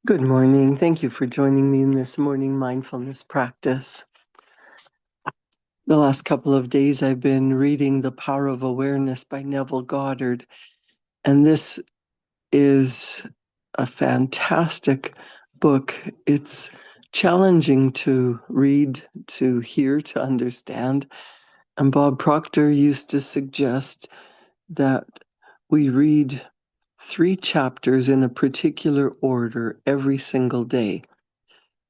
Good morning. Thank you for joining me in this morning mindfulness practice. The last couple of days, I've been reading The Power of Awareness by Neville Goddard, and this is a fantastic book. It's challenging to read, to hear, to understand. And Bob Proctor used to suggest that we read 3 chapters in a particular order every single day.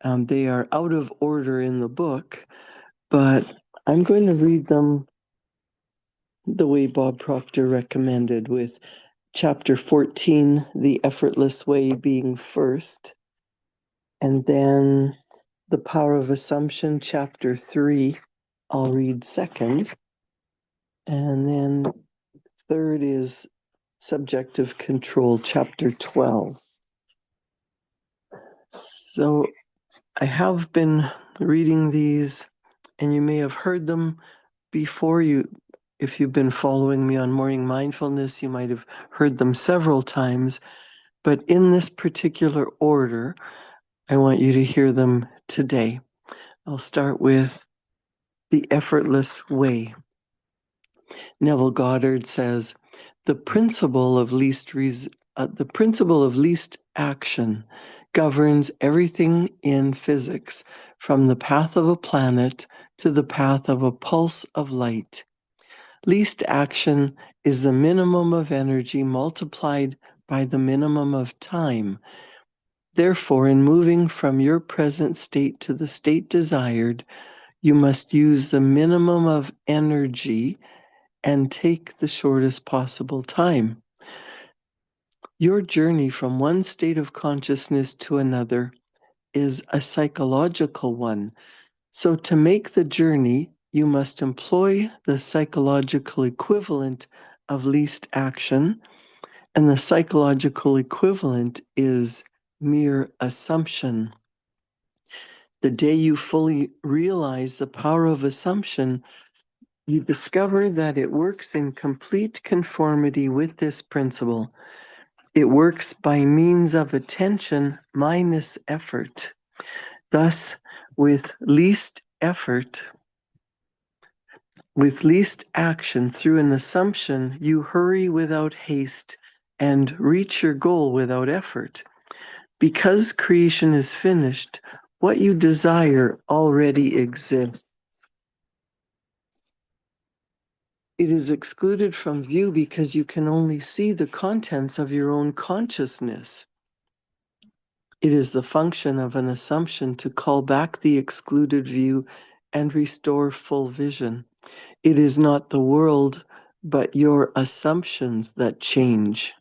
They are out of order in the book, but I'm going to read them the way Bob Proctor recommended, with chapter 14, The Effortless Way, being first, and then The Power of Assumption, chapter 3, I'll read second, and then third is Subjective Control, chapter 12. So I have been reading these, and you may have heard them before. If you've been following me on Morning Mindfulness, you might have heard them several times, but in this particular order, I want you to hear them today. I'll start with The Effortless Way. Neville Goddard says, the principle of least action governs everything in physics, from the path of a planet to the path of a pulse of light. Least action is the minimum of energy multiplied by the minimum of time. Therefore, in moving from your present state to the state desired, you must use the minimum of energy and take the shortest possible time. Your journey from one state of consciousness to another is a psychological one. So to make the journey, you must employ the psychological equivalent of least action, and the psychological equivalent is mere assumption. The day you fully realize the power of assumption, you discover that it works in complete conformity with this principle. It works by means of attention minus effort. Thus, with least action through an assumption, you hurry without haste and reach your goal without effort. Because creation is finished, what you desire already exists. It is excluded from view because you can only see the contents of your own consciousness. It is the function of an assumption to call back the excluded view and restore full vision. It is not the world, but your assumptions that change.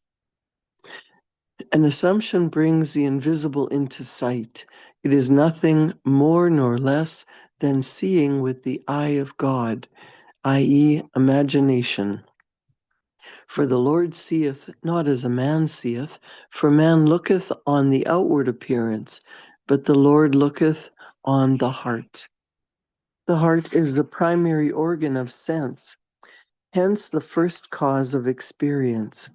An assumption brings the invisible into sight. It is nothing more nor less than seeing with the eye of God, i.e., imagination. For the Lord seeth not as a man seeth, for man looketh on the outward appearance, but the Lord looketh on the heart. The heart is the primary organ of sense, hence the first cause of experience.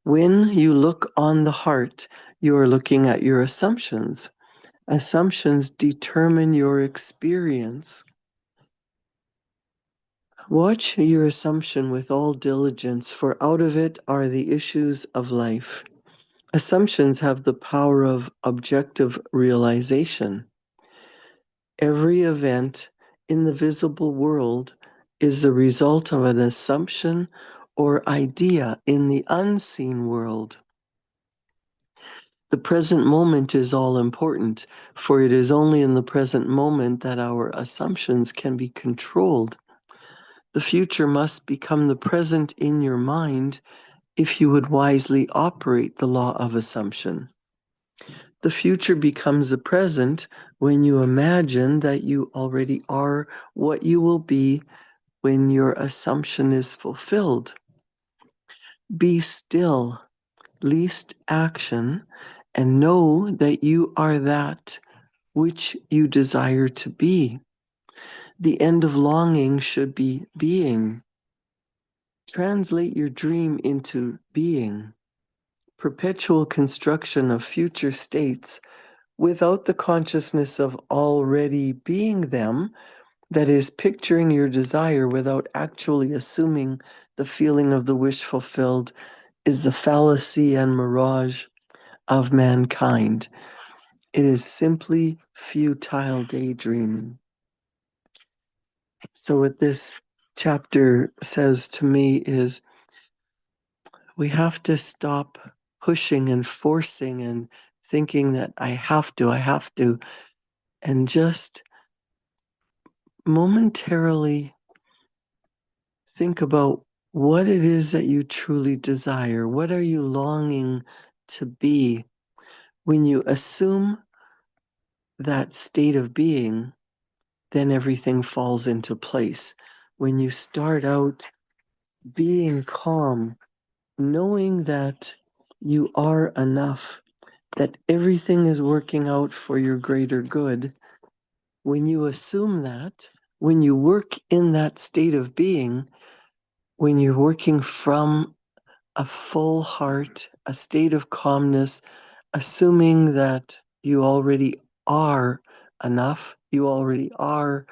When you look on the heart, you are looking at your assumptions. Assumptions determine your experience. Watch your assumption with all diligence, for out of it are the issues of life. Assumptions have the power of objective realization. Every event in the visible world is the result of an assumption or idea in the unseen world. The present moment is all important, for it is only in the present moment that our assumptions can be controlled. The future must become the present in your mind if you would wisely operate the law of assumption. The future becomes the present when you imagine that you already are what you will be when your assumption is fulfilled. Be still, least action, and know that you are that which you desire to be. The end of longing should be being. Translate your dream into being. perpetual construction of future states without the consciousness of already being them, that is, picturing your desire without actually assuming the feeling of the wish fulfilled, is the fallacy and mirage of mankind. It is simply futile daydreaming. So, what this chapter says to me is we have to stop pushing and forcing and thinking that I have to, and just momentarily think about what it is that you truly desire. What are you longing to be? When you assume that state of being, then everything falls into place. When you start out being calm, knowing that you are enough, that everything is working out for your greater good, when you assume that, when you work in that state of being, when you're working from a full heart, a state of calmness, assuming that you already are enough, you already are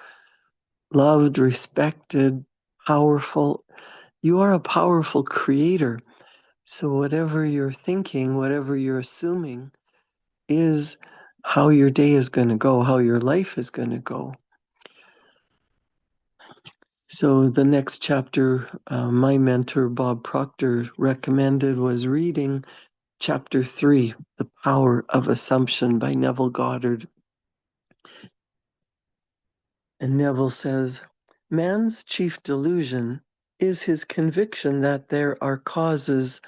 loved, respected, powerful. You are a powerful creator. So, whatever you're thinking, whatever you're assuming, is how your day is going to go, how your life is going to go. So, the next chapter, my mentor, Bob Proctor, recommended was reading chapter 3, The Power of Assumption by Neville Goddard. And Neville says, man's chief delusion is his conviction that there are causes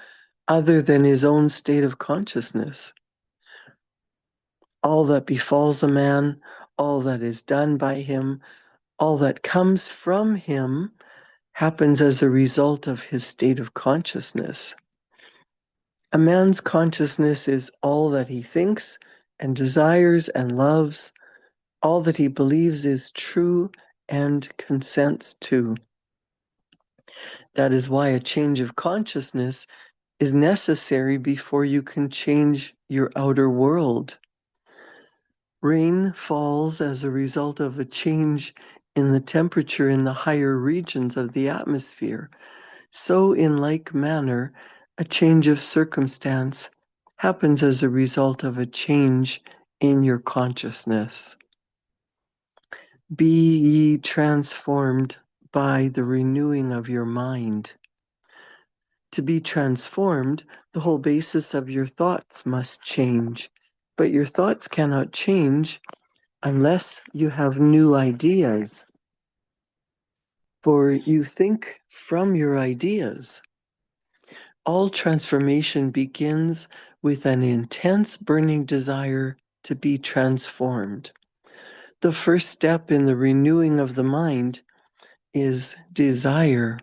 other than his own state of consciousness. All that befalls a man, all that is done by him, all that comes from him happens as a result of his state of consciousness. A man's consciousness is all that he thinks and desires and loves, all that he believes is true and consents to. That is why a change of consciousness is necessary before you can change your outer world. Rain falls as a result of a change in the temperature in the higher regions of the atmosphere. So, in like manner, a change of circumstance happens as a result of a change in your consciousness. Be ye transformed by the renewing of your mind. To be transformed, the whole basis of your thoughts must change. But your thoughts cannot change unless you have new ideas. For you think from your ideas. All transformation begins with an intense burning desire to be transformed. The first step in the renewing of the mind is desire.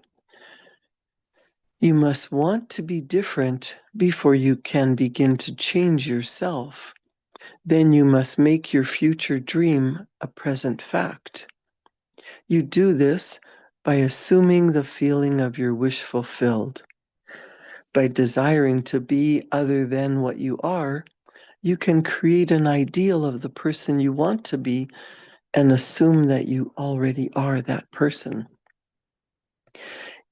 You must want to be different before you can begin to change yourself. Then you must make your future dream a present fact. You do this by assuming the feeling of your wish fulfilled. By desiring to be other than what you are, you can create an ideal of the person you want to be and assume that you already are that person.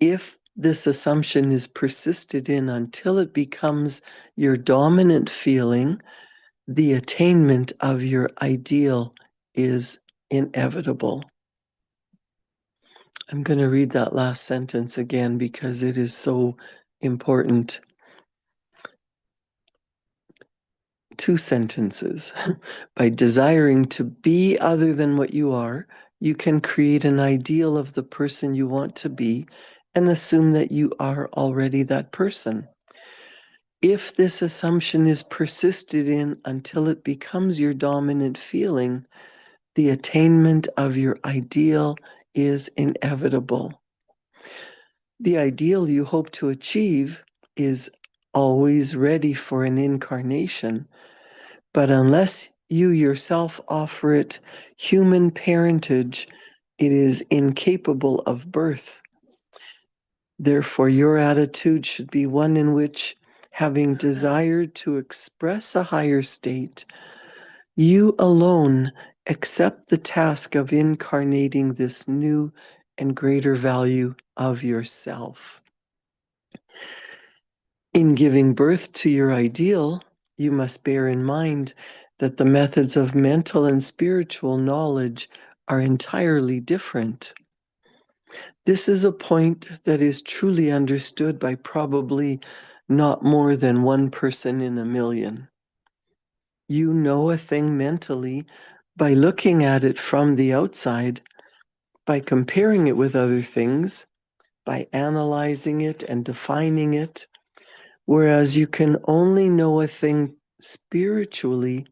If this assumption is persisted in until it becomes your dominant feeling, the attainment of your ideal is inevitable. I'm going to read that last sentence again because it is so important. 2 sentences. By desiring to be other than what you are, you can create an ideal of the person you want to be and assume that you are already that person. If this assumption is persisted in until it becomes your dominant feeling, the attainment of your ideal is inevitable. The ideal you hope to achieve is always ready for an incarnation, but unless you yourself offer it human parentage, it is incapable of birth. Therefore, your attitude should be one in which having desired to express a higher state, you alone accept the task of incarnating this new and greater value of yourself. In giving birth to your ideal, you must bear in mind that the methods of mental and spiritual knowledge are entirely different. This is a point that is truly understood by probably not more than one person in a million. You know a thing mentally by looking at it from the outside, by comparing it with other things, by analyzing it and defining it, whereas you can only know a thing spiritually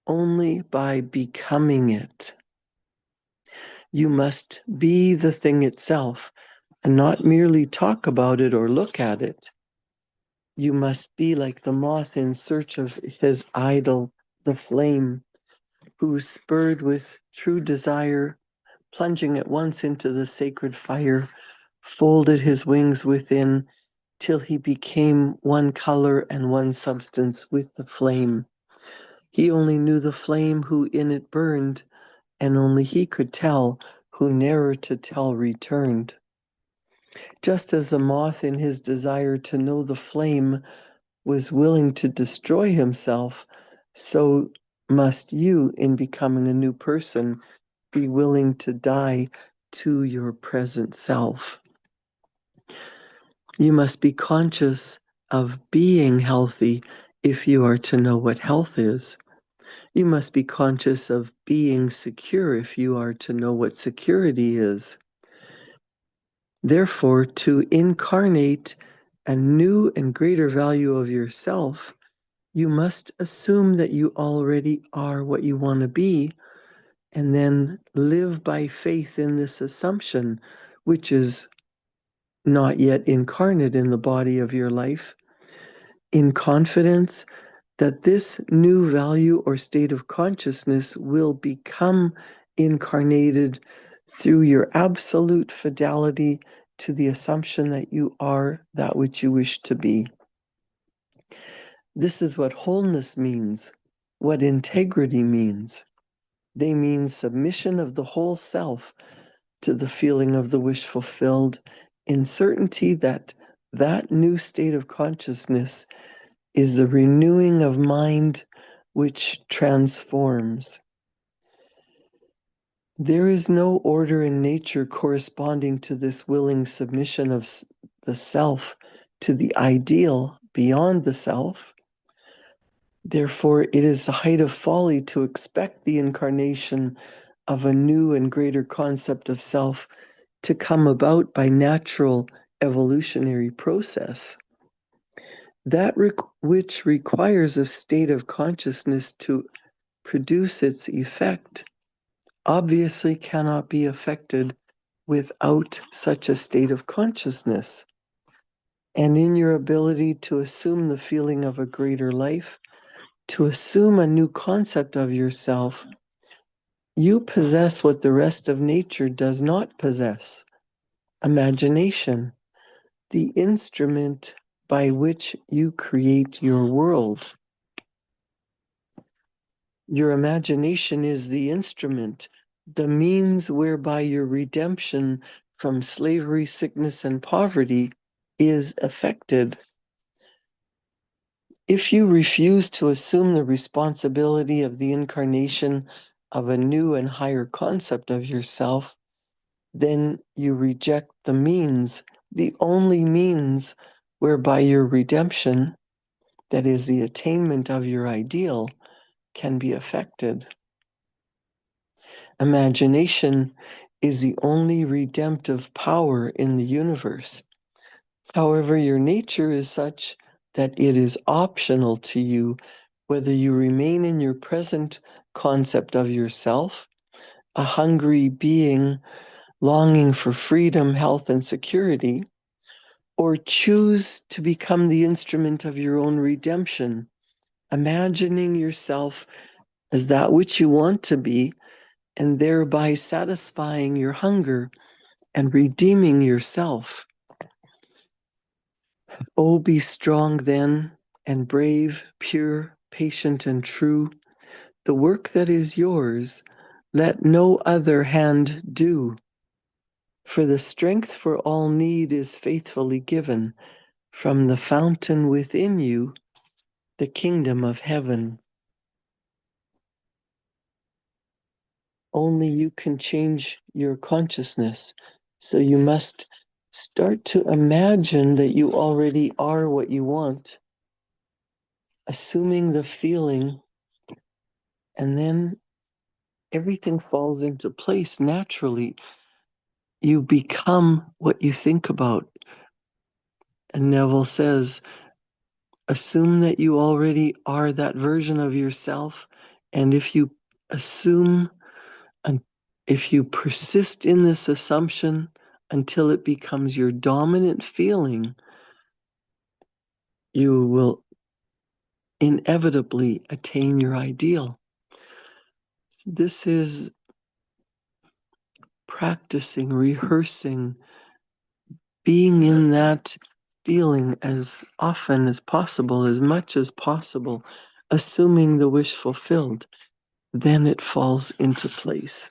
only by becoming it. You must be the thing itself and not merely talk about it or look at it. You must be like the moth in search of his idol, the flame, who, spurred with true desire, plunging at once into the sacred fire, folded his wings within till he became one color and one substance with the flame. He only knew the flame who in it burned, and only he could tell who ne'er to tell returned. Just as the moth in his desire to know the flame was willing to destroy himself, so must you, in becoming a new person, be willing to die to your present self. You must be conscious of being healthy if you are to know what health is. You must be conscious of being secure if you are to know what security is. Therefore, to incarnate a new and greater value of yourself, you must assume that you already are what you want to be, and then live by faith in this assumption, which is not yet incarnate in the body of your life, in confidence that this new value or state of consciousness will become incarnated through your absolute fidelity to the assumption that you are that which you wish to be. This is what wholeness means, what integrity means. They mean submission of the whole self to the feeling of the wish fulfilled, in certainty that that new state of consciousness is the renewing of mind which transforms. There is no order in nature corresponding to this willing submission of the self to the ideal beyond the self. Therefore, it is the height of folly to expect the incarnation of a new and greater concept of self to come about by natural evolutionary process. That which requires a state of consciousness to produce its effect obviously cannot be affected without such a state of consciousness. And in your ability to assume the feeling of a greater life, to assume a new concept of yourself, you possess what the rest of nature does not possess: imagination, the instrument by which you create your world. Your imagination is the instrument, the means whereby your redemption from slavery, sickness, and poverty is effected. If you refuse to assume the responsibility of the incarnation of a new and higher concept of yourself, then you reject the means, the only means whereby your redemption, that is the attainment of your ideal, can be affected. Imagination is the only redemptive power in the universe. However, your nature is such that it is optional to you whether you remain in your present concept of yourself, a hungry being longing for freedom, health, and security, or choose to become the instrument of your own redemption, imagining yourself as that which you want to be, and thereby satisfying your hunger and redeeming yourself. Oh, be strong then, and brave, pure, patient, and true. The work that is yours, let no other hand do. For the strength for all need is faithfully given from the fountain within you, the kingdom of heaven. Only you can change your consciousness. So you must start to imagine that you already are what you want, assuming the feeling, and then everything falls into place naturally. You become what you think about. And Neville says, assume that you already are that version of yourself. And if you assume, and if you persist in this assumption until it becomes your dominant feeling, you will inevitably attain your ideal. This is practicing, rehearsing, being in that feeling as often as possible, as much as possible, assuming the wish fulfilled. Then it falls into place.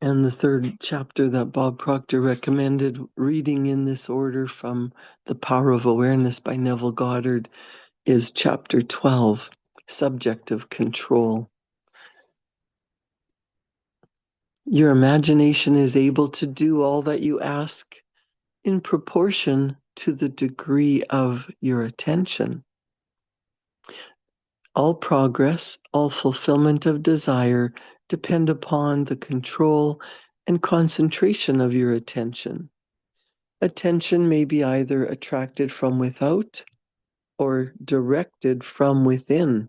And the third chapter that Bob Proctor recommended reading in this order from The Power of Awareness by Neville Goddard is chapter 12, Subjective Control. Your imagination is able to do all that you ask in proportion to the degree of your attention. All progress, all fulfillment of desire depend upon the control and concentration of your attention. Attention may be either attracted from without or directed from within.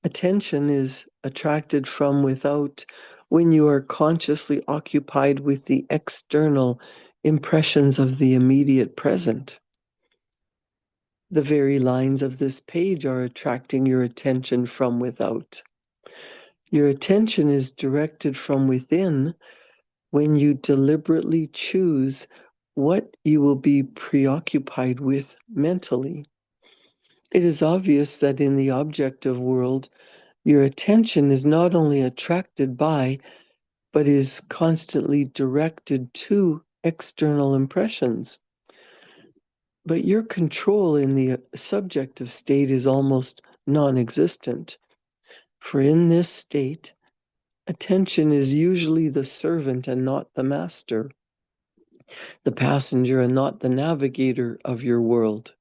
Attention is attracted from without when you are consciously occupied with the external impressions of the immediate present. The very lines of this page are attracting your attention from without. Your attention is directed from within when you deliberately choose what you will be preoccupied with mentally. It is obvious that in the objective world, your attention is not only attracted by, but is constantly directed to external impressions. But your control in the subjective state is almost non-existent. For in this state, attention is usually the servant and not the master, the passenger and not the navigator of your world.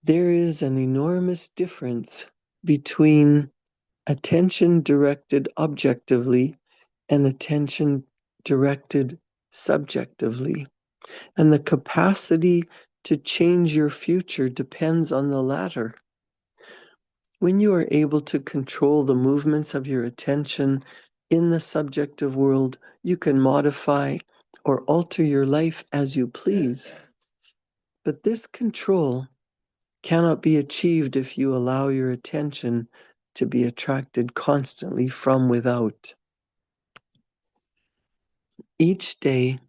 There is an enormous difference between attention directed objectively and attention directed subjectively. And the capacity to change your future depends on the latter. When you are able to control the movements of your attention in the subjective world, you can modify or alter your life as you please. But this control cannot be achieved if you allow your attention to be attracted constantly from without. Each day,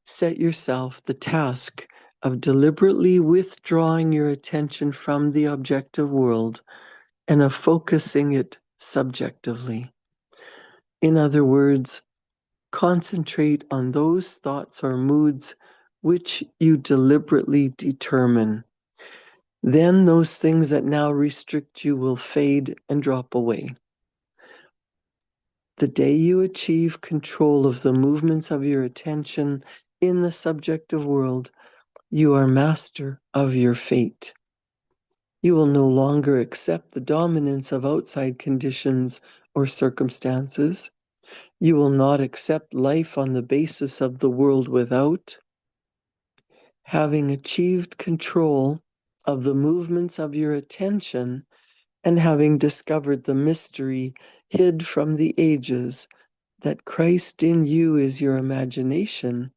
set yourself the task of deliberately withdrawing your attention from the objective world and of focusing it subjectively. In other words, concentrate on those thoughts or moods which you deliberately determine. Then those things that now restrict you will fade and drop away. The day you achieve control of the movements of your attention in the subjective world, you are master of your fate. You will no longer accept the dominance of outside conditions or circumstances. You will not accept life on the basis of the world without. Having achieved control of the movements of your attention and having discovered the mystery hid from the ages that Christ in you is your imagination,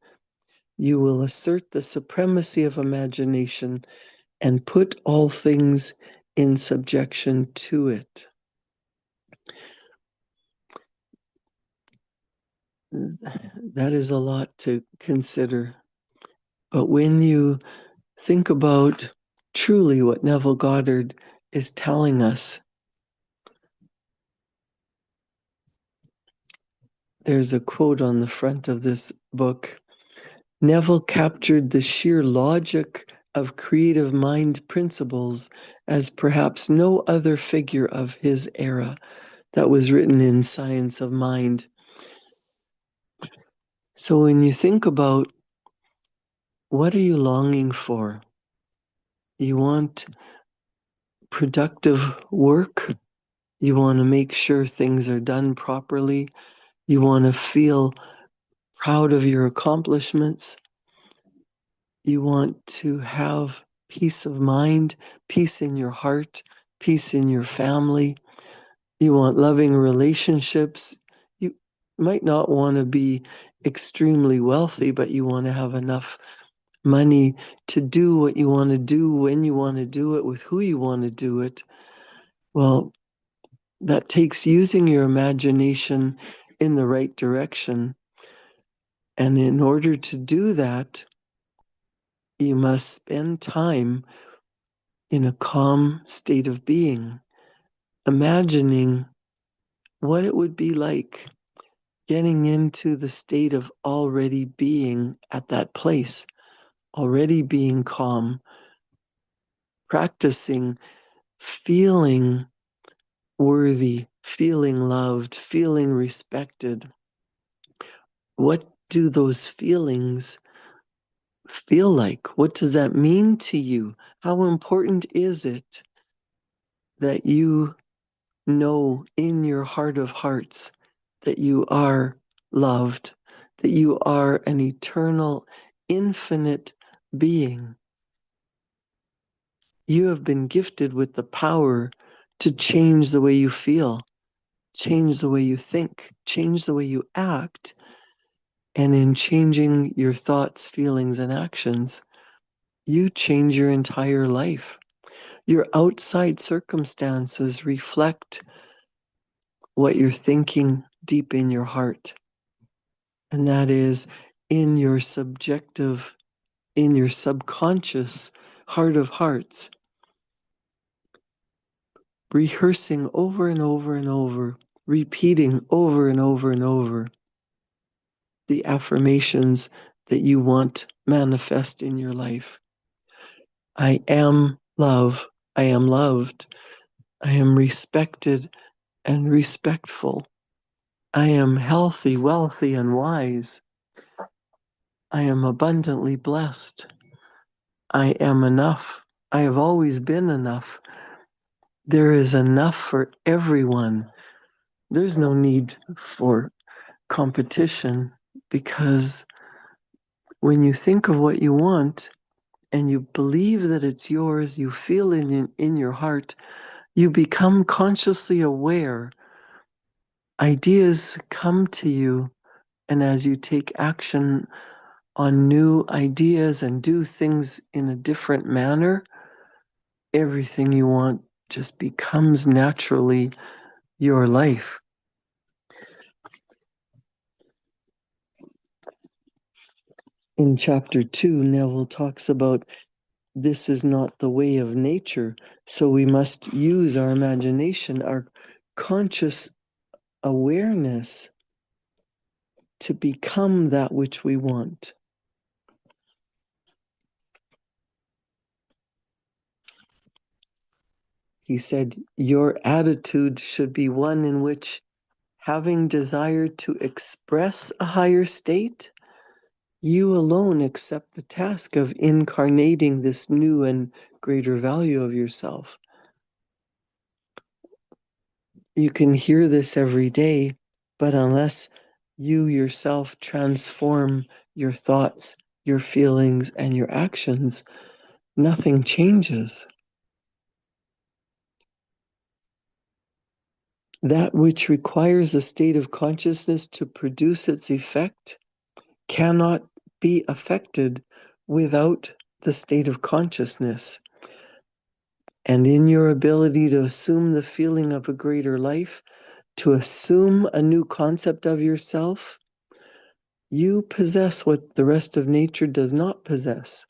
you will assert the supremacy of imagination and put all things in subjection to it. that is a lot to consider. But when you think about truly what Neville Goddard is telling us, there's a quote on the front of this book. Neville captured the sheer logic of creative mind principles as perhaps no other figure of his era. That was written in Science of Mind. So when you think about what are you longing for? You want productive work. You want to make sure things are done properly. You want to feel proud of your accomplishments. You want to have peace of mind, peace in your heart, peace in your family. You want loving relationships. You might not want to be extremely wealthy, but you want to have enough money to do what you want to do, when you want to do it, with who you want to do it. Well, that takes using your imagination in the right direction. And in order to do that, you must spend time in a calm state of being, imagining what it would be like getting into the state of already being at that place, already being calm, practicing feeling worthy, feeling loved, feeling respected. What do those feelings feel like? What does that mean to you? How important is it that you know in your heart of hearts that you are loved, that you are an eternal, infinite being? You have been gifted with the power to change the way you feel, change the way you think, change the way you act. And in changing your thoughts, feelings, and actions, you change your entire life. Your outside circumstances reflect what you're thinking deep in your heart. And that is in your subjective, in your subconscious heart of hearts, rehearsing over and over and over, repeating over and over and over the affirmations that you want manifest in your life. I am love. I am loved. I am respected and respectful. I am healthy, wealthy, and wise. I am abundantly blessed. I am enough. I have always been enough. There is enough for everyone. There's no need for competition, because when you think of what you want and you believe that it's yours, you feel in your heart, you become consciously aware. Ideas come to you, and as you take action on new ideas and do things in a different manner, everything you want just becomes naturally your life. In chapter 2, Neville talks about this is not the way of nature, so we must use our imagination, our conscious awareness to become that which we want. He said, your attitude should be one in which, having desired to express a higher state, you alone accept the task of incarnating this new and greater value of yourself. You can hear this every day, but unless you yourself transform your thoughts, your feelings, and your actions, nothing changes. That which requires a state of consciousness to produce its effect cannot be affected without the state of consciousness. And in your ability to assume the feeling of a greater life, to assume a new concept of yourself, You possess what the rest of nature does not possess.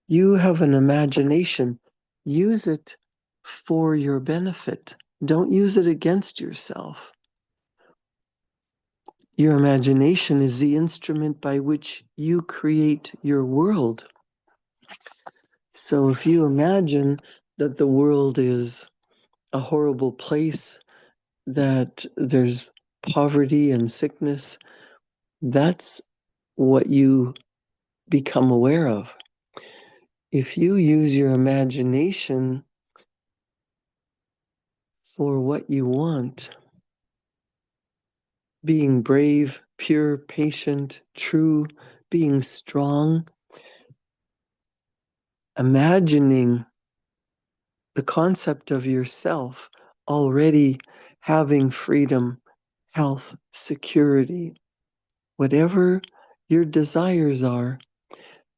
You have an imagination. Use it for your benefit. Don't use it against yourself. Your imagination is the instrument by which you create your world. So if you imagine that the world is a horrible place, that there's poverty and sickness, that's what you become aware of. If you use your imagination for what you want, being brave, pure, patient, true, being strong, imagining the concept of yourself already having freedom, health, security, whatever your desires are,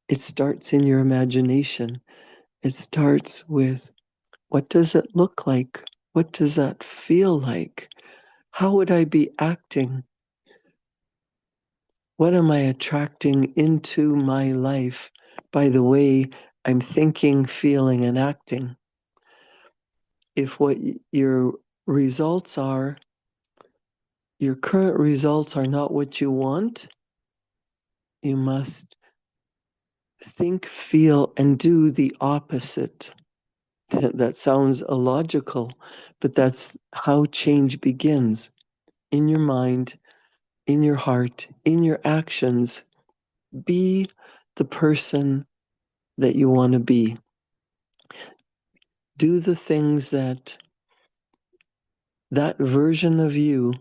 it starts in your imagination. It starts with, what does it look like? What does that feel like? How would I be acting? What am I attracting into my life by the way I'm thinking, feeling, and acting? If what your results are, your current results are not what you want, you must think, feel, and do the opposite. That sounds illogical, but that's how change begins. In your mind, in your heart, in your actions, be the person that you want to be. Do the things that version of you,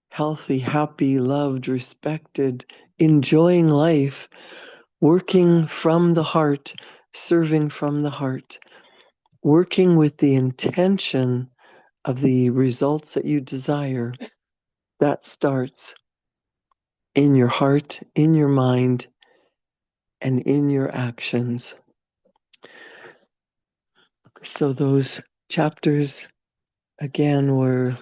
healthy, happy, loved, respected, enjoying life, working from the heart, serving from the heart, working with the intention of the results that you desire, that starts in your heart, in your mind, and in your actions. So those chapters again were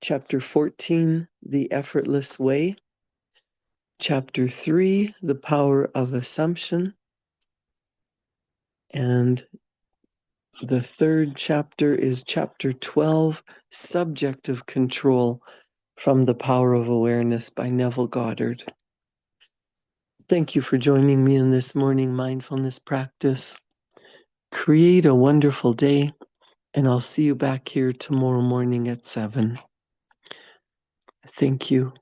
chapter 14, The Effortless Way, chapter 3, The Power of Assumption, and the third chapter is chapter 12, Subjective Control from the Power of Awareness by Neville Goddard. Thank you for joining me in this morning mindfulness practice. Create a wonderful day, and I'll see you back here tomorrow morning at 7. Thank you.